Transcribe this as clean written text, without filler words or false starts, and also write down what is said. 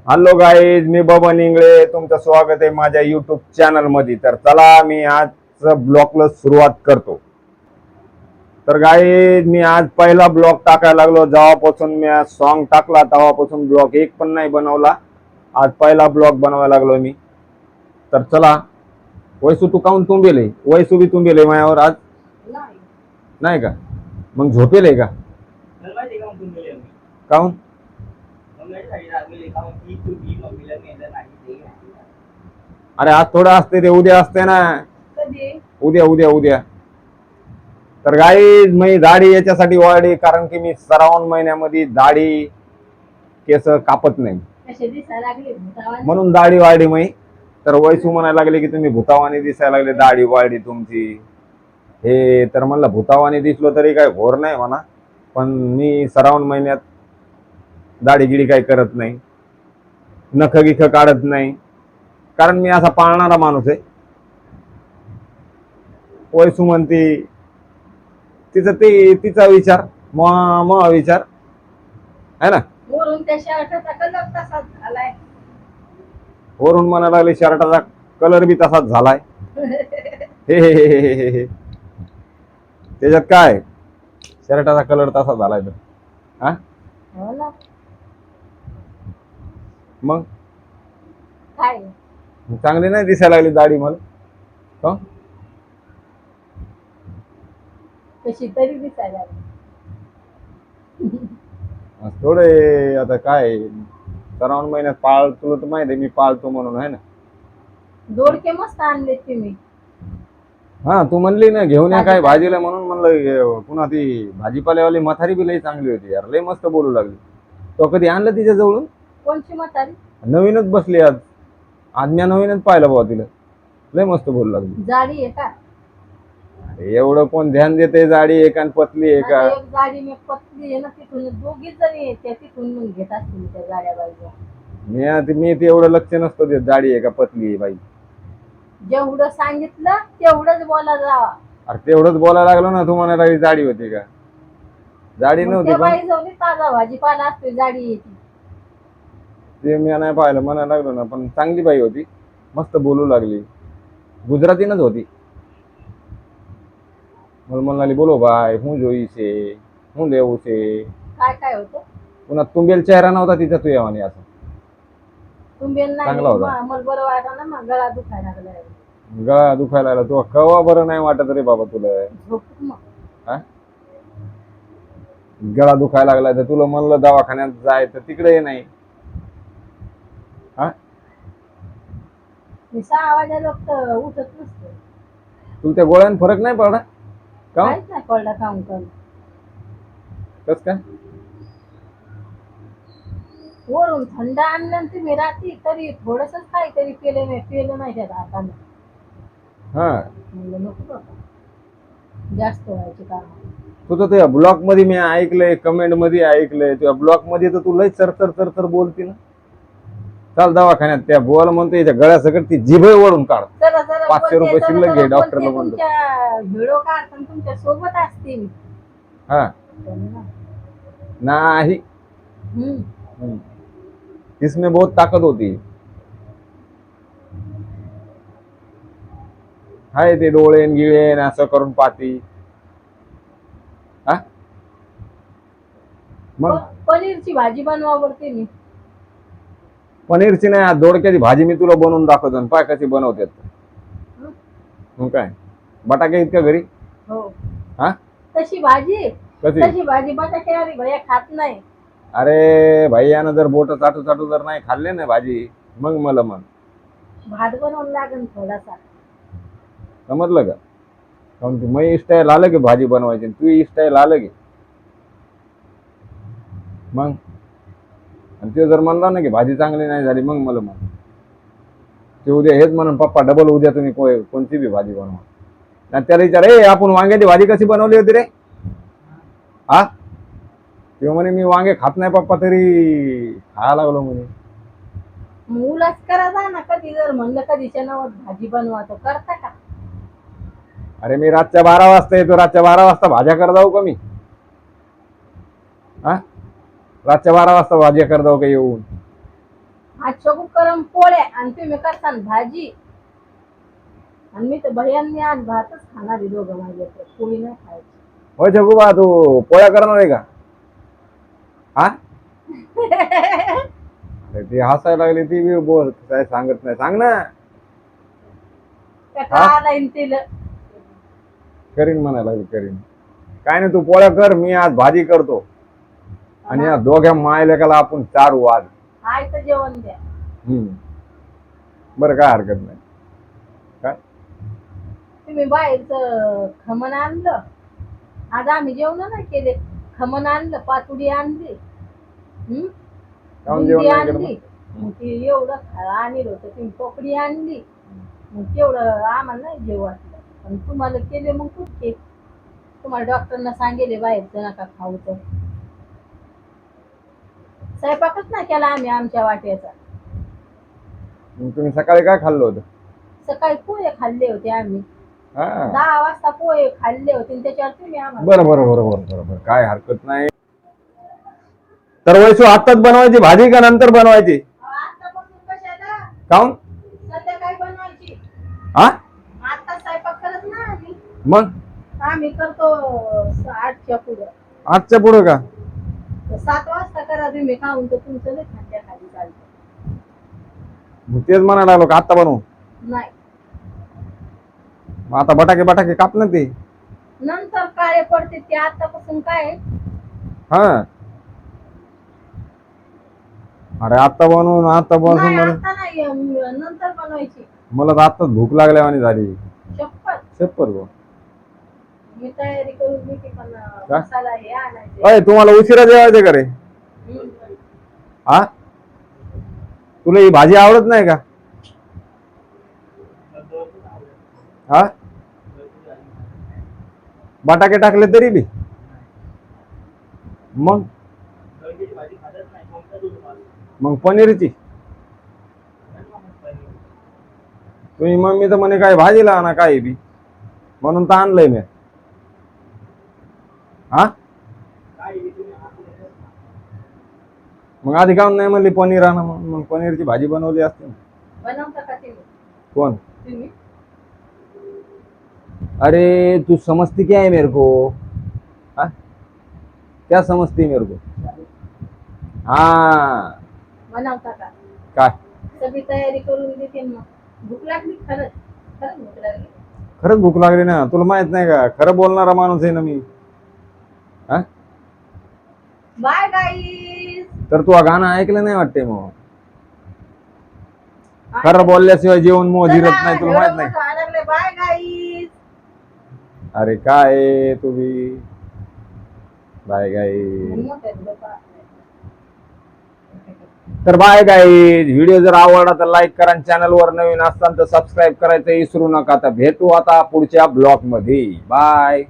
Hello guys, मी बबन इंगळे. तुमचं स्वागत आहे माझ्या युट्यूब चॅनल मध्ये. तर चला मी आज ब्लॉगला सुरुवात करतो. तर गाईज, मी आज पहिला ब्लॉग टाकायला लागलो. जेव्हापासून मी सॉन्ग टाकला तेव्हापासून ब्लॉग एक पण नाही बनवला. आज पहिला ब्लॉग बनवायला लागलो मी. तर चला. वैसू तू काऊन तुंबेले? वैसू बी तुंबेले माझ्यावर आज? नाही का? मग झोपेले का? काऊन? अरे आज थोडं असते ते, उद्या असते ना. उद्या उद्या उद्या. तर गाईज, मी दाढी याच्यासाठी वाढली कारण की मी श्रावण महिन्यामध्ये दाढी केस कापत नाही, म्हणून दाढी वाढली मी. तर वैसू म्हणायला लागले की तुम्ही भूतावानी दिसायला लागले, दाढी वाढली तुमची. हे तर म्हणलं भूतावानी दिसलो तरी काय घोर नाही म्हणा, पण मी श्रावण महिन्यात दाढी गिडी काही करत नाही, नख गिख काढत नाही, कारण मी असा पाळणारा माणूस आहे. वैसू म्हणती तिचं ते तिचा विचार, मग विचार आहे ना. वरून त्या शर्टाचा कलर तसाच झालाय. वरून म्हणायला लागले शर्टाचा कलर बी तसाच झालाय. हे त्याच्यात काय, शर्टाचा कलर तसा झालाय तर हा हो ना. मग काय चांगली नाही दिसायला लागली दाढी मला का? कशी तरी दिसायला लागली. थोडे आता काय, श्रावण महिन्यात पाळ, तुला तर माहिती आहे मी पाळतो म्हणून, आहे ना. दोडके मस्त आणले तुम्ही. हा, तू म्हणली ना घेऊन या काय भाजीला, म्हणून म्हणलं. पुन्हा ती भाजीपाल्यावाली म्हातारी बी लई चांगली होती यार, लई मस्त बोलू लागली. तो कधी आणलं तिच्या जवळून? कोणची म्हातारी? नवीनच बसली आज. आज मी नवीनच पाहिलं बाबा तिला, लई मस्त बोलू लागली. जाडी आहे का? एवढं कोण ध्यान देते? जाडी आहे का आणि पतली आहे का? एक जाडी मी पतली आहे ना, तिथून दोघीच जणी त्या तिथून मग घेत असतील त्या जाड्या बाईच्या. मी ते एवढं लक्ष नसतो देत जाडी आहे का पतली आहे बाई. जेवढं सांगितलं तेवढंच बोला जावा. अरे तेवढंच बोलायला लागलो ना, तू म्हणायला लागली जाडी होती का? जाडी नव्हती. त्या बाई जाऊन ताजा भाजीपाला असतो, जाडी येते. ते मी नाही पाहिलं, म्हणायला लागलो ना, पण चांगली बाई होती, मस्त बोलू लागली. गुजरातीनच होती. मला म्हणाली बोलो बाय हूँ जोई से हूँ देऊ से. काय काय होतं? पुन्हा तुंबेल चेहरा नव्हता तिचा तू यावानी असं. तुंबेल नाही, चांगला होता. मला बरं वाटलं ना, मग गळा दुखायला लागला. गळा दुखायला लागला तू कवा बरं नाही वाटत रे बाबा तुला? झोप मग. हा, गळा दुखायला लागला तर तुला म्हणलं दवाखान्यात जाय तर तिकडे नाही. हा, मी 6 वाजेला उठत नसतो. तुला त्या गोळ्यान फरक नाही पडला का? काहीच नाही पडला काम कर. कस काय? वरून थंड आणलं तुम्ही रात्री, तरी थोडंसंच काहीतरी केलं नाही, पेलं नाही त्या हाताने. हा, म्हणलं नको बाबा, जास्त व्हायचे काम. तुझं त्या ब्लॉग मध्ये मी ऐकलंय, कमेंट मध्ये ऐकलंय, तुझ्या ब्लॉग मध्ये तर तू लई चर बोलती ना. चाल दवाखान्यात, त्या बोल म्हणतो याच्या गळ्यासकट ती जिभे ओढून काढ. चला चला 500 रुपये बोलते, शिल्लक चला घे, चला डॉक्टरला बोलते, म्हणतो. तुमच्या व्हिडिओ काढताना तुमच्या सोबत असते मी. हा, नाही. हम्म. इसमें बहुत ताकत होती. हाय ते डोळे गिळे असं करून पाहती. हा, मग पनीरची भाजी बनवा बोलते मी. पनीरची नाही, दोडक्याची भाजी मी तुला बनवून दाखवतो ना, पाय कशी बनवतात. मग काय, बटाके इतका घरी? हो. हा, तशी भाजी, कशी? तशी भाजी बटाट्यावाली भैया खात नाही. अरे भैयानं जर बोट चाटू चाटू जर नाही खाल्ले ना भाजी, मग मला म्हण. भात बनवून लागेल थोडासा. समजलं का? कारण की मी स्टाईल आलं की भाजी बनवायची, तू स्टाईल आलं की मग. आणि ते जर म्हणला ना की भाजी चांगली नाही झाली, मग मला म्हण. ते उद्या हेच म्हणून पप्पा डबल उद्या तुम्ही कोणती बी भाजी बनवा. आणि त्याला विचार, ए आपण वांग्याची भाजी कशी बनवली होती रे? हा, तेव्हा म्हणे मी वांगे खात नाही पप्पा, तरी खायला लागलो म्हणे. मुलाच करा ना, कधी जर म्हणलं कधी शेणावर भाजी बनवा तर करता का? अरे मी रातच्या 12 वाजता येतो, रातच्या 12 वाजता भाज्या कर जाऊ का मी? हा, रातच्या 12 वाजता भाज्या कर जाऊ का येऊन? आज शगू करम पोळ्या आणि तुम्ही करताना भाजी. आणि मी तर भैयांनी आज भातच खाणार आहे दोघं माझ्या पोळी नाही खायची. हो जगूबा तू पोळ्या करणार आहे का? हा अरे ती हसायला लागली ती बी बोल काय सांगत नाही सांग ना. त्या काला इंटीला करीन म्हणायला लागली करीन. काय नाही तू पोळ्या कर मी आज भाजी करतो आणि या दोघ्या मायलेकाला आपण चारू आज. आयचं जेवण द्या. बरं काय हरकत नाही. काय तुम्ही बाहेरचं खमण आणलं. आज आम्ही जेवण नाही केले. खमण आणलं, पातुडी आणली, जाऊन जेवण बुंदी नाही केलं आणली. मग ती एवढं आणलं होतं तुम्ही पोकडी आणली. मग तेवढं आम्हाला नाही जेव वाटलं. पण तुम्हाला केले मग कुठे तुम्हाला डॉक्टरना सांगेले बाहेरचं नका खाऊ. तर स्वयंपाकच नाही केला आम्ही आमच्या वाट्याचा. मग तुम्ही सकाळी काय खाल्लं होतं? सकाळी पोहे खाल्ले होते आम्ही. हा 10 वाजता पोहे खाल्ले होते आणि त्याच्यावर तुम्ही आम्हाला. बरं बरं बरं बरं बरं बरं काय हरकत नाही. तर वैसू आत्ताच बनवायची भाजी का नंतर बनवायची? आतापासून कशाला काऊन? संध्याकाळी बनवायची. हा आता स्वयंपाक करत ना आम्ही. मग आम्ही करतो 8च्या पुढं. 8च्या पुढं का? 7 वाजता करा तुम्ही खाऊन तर तुमचं नाही खात्या खाली चालतं. मग तेच म्हणायला लागलो का आत्ता बनवू? नाही मग आता बटाके काप ना ते. नंतर काळे पडते ते आतापासून काय. हा अरे आता बनवून आता नाही बसून आता नाही नंतर बनवायची. मला तर आत्ताच भूक लागल्यावानी झाली. शपथ शपथ गो. मी तयारी करून घेते पण का? मसाला हे आणायचे. अय तुम्हाला उशिरा जेवायचे का रे? हा तुला ही भाजी आवडत नाही का? हा बटाके टाकले तरी बी मग पनीरची तुम्ही मम्मी तर म्हणे काय भाजीला आणा काय बी म्हणून तर आणलंय मी. हा मग आधी काऊन नाही म्हणली पनीर आणा म्हणून? मग पनीरची भाजी बनवली असते. बनवता का तुम्ही? कोण? तुम्ही अरे तू समझती क्या है मेरे को? हा क्या समझती मेरे को? हा बनवता का? काय सगळी तयारी करून देते मग. भूक लागली खरंच. खरंच भूक लागली. खरंच भूक लागली ना. तुला माहित नाही का खरं बोलणारा माणूस आहे ना मी. हा बाय गाईस. तर तू गाणं ऐकलं नाही वाटते मग. खरं बोलल्याशिवाय जेवण मोह जिरत नाही तुला माहित नाही. बाय गाईस. अरे काय तुम्ही बाय गाई. तर बाय गाईज. व्हिडिओ जर आवडला तर लाईक करा. चॅनल वर नवीन असताना तर सबस्क्राईब करायचं विसरू नका. तर भेटू आता पुढच्या ब्लॉग मध्ये. बाय.